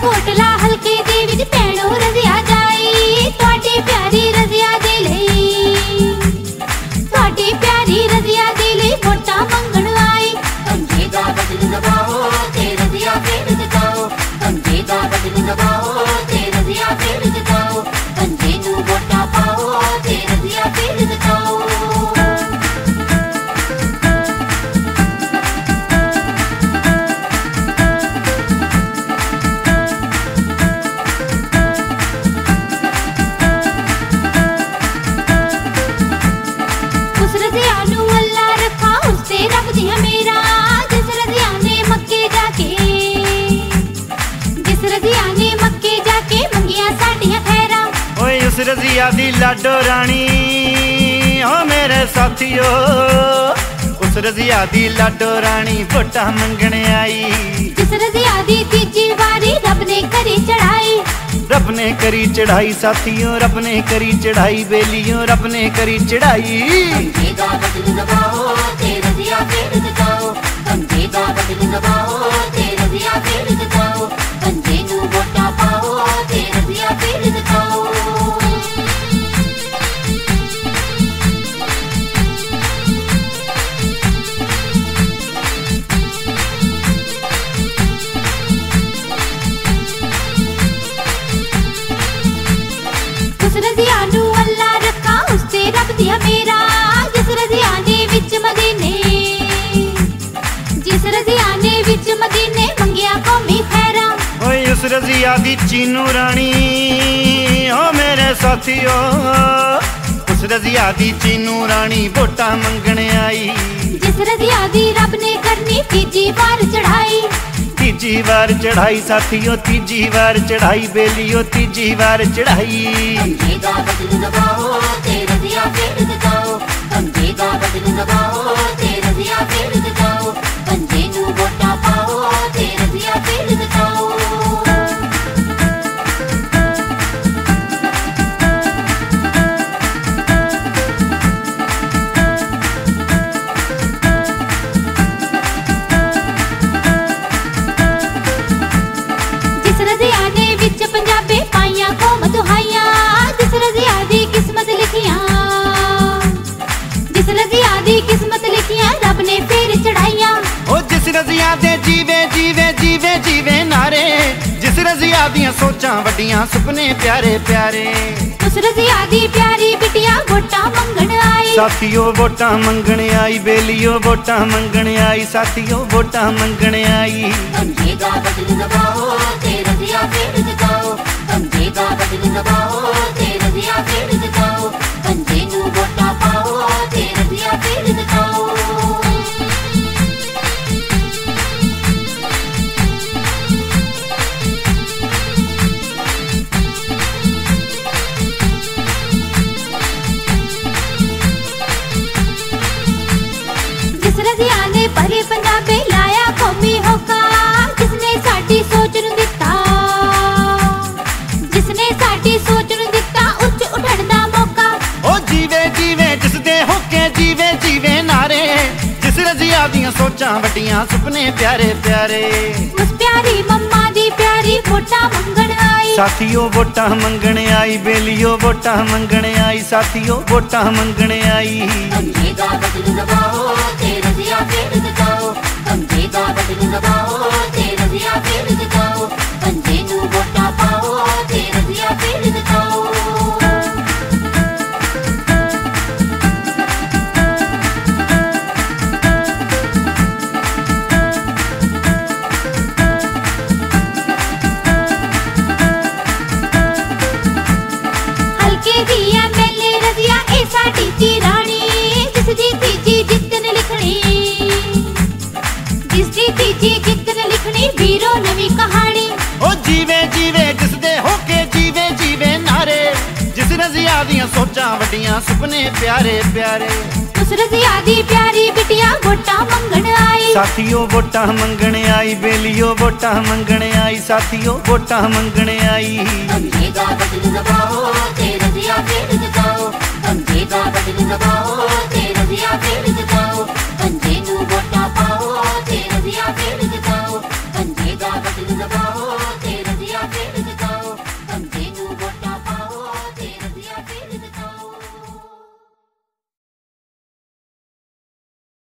कोटला हल्के दे विच भैणो रजिया जाई तुहाडी प्यारी रजिया दे लई तुहाडी प्यारी रजिया दे लई वोटां मंगण आई पंजे दा बदल दबाओ ते रजिया फेर जगाओ पंजे दा बदल दबाओ ते रजिया फेर जगाओ पंजे नू वोटां पाओ ते रजिया फेर जगाओ। उस रजिया दी लाडो रानी ओ मेरे साथियो उस रजिया दी लाडो रानी वोटां मंगण आई। जिस रजिया दी तीजी वारी रब ने करी चढ़ाई रब ने करी चढ़ाई साथियों रब ने करी चढ़ाई बेलियों रब ने करी चढ़ाई। पंजे दा बदल दबाओ ते रजिया फेर जगाओ पंजे दा बदल दबाओ ते रजिया फेर जगाओ पंजे नू वोटां पाओ ते रजिया फेर जगाओ। उस रजिया नू अल्लाह रखा उसते रब दिया मेरा जिस रजिया ने विच मदीने जिस रजिया ने विच मदीने मंगिया कौमी खैरा। ओए उस रजिया दी चीनू रानी ओ मेरे साथियो उस रजिया दी चीनू रानी वोटां मंगण आई। जिस रजिया दी रब ने करनी तीजी बार चढ़ाई तीजी बार चढ़ाई साथियों तीजी बार चढ़ाई बेलियो तीजी बार चढ़ाई। पंजे दा बदल दबाओ ते रजिया फेर जगाओ पंजे दा बदल दबाओ ते रजिया फेर जगाओ पंजे नू वोटां पाओ ते रजिया फेर जगाओ। किस्मत लिखियां रब ने फेर चढ़ाइया ओ जिस रजिया दे जीवे जीवे जीवे जीवे नारे जिस रजिया दियां सोचां वड्डियां सुपने प्यारे प्यारे। उस रजिया दी प्यारी बिटिया वोटां मंगण आई साथियों वोटां मंगण आई बेलियो वोटां मंगण आई साथियों वोटां मंगण आई। पंजे दा बदल दबाओ ते रजिया फेर जगाओ पंजे दा बदल दबाओ ते रजिया फेर जगाओ पंजे नू वोटां पाओ ते रजिया फेर जगाओ। जिस रजिया ने भरे पंजाबे लाया कौमी होका जिसने साडी सोच नू दिता जिसने साडी सोच नू दिता उच्च उठण दा मौका। ओ जीवे जीवे जिस दे होके जीवे जीवे नारे जिस रजिया दियां सोचां वड्डियां सुपने प्यारे प्यारे। उस प्यारी मम्मा दी प्यारी वोटां मंगण आई साथियों वोटां मंगण आई बेलियो वोटां मंगण आई साथियों वोटां मंगण आई। पंजे दा बदल दबाओ ते रजिया फेर जगाओ पंजे दा बदल दबाओ ते रजिया फेर जगाओ पंजे नू वोटां पाओ ते रजिया फेर जगाओ। साडियां सुपने प्यारे प्यारे। उस रज़िया दी प्यारी बिटिया वोटां मंगण आई। साथियों वोटां मंगण आई, बेलियो वोटां मंगण आई, साथियों वोटां मंगण आई। समझेगा बटन दबाओ ते रज़िया फिर जगाओ, समझेगा बटन दबाओ ते रज़िया फिर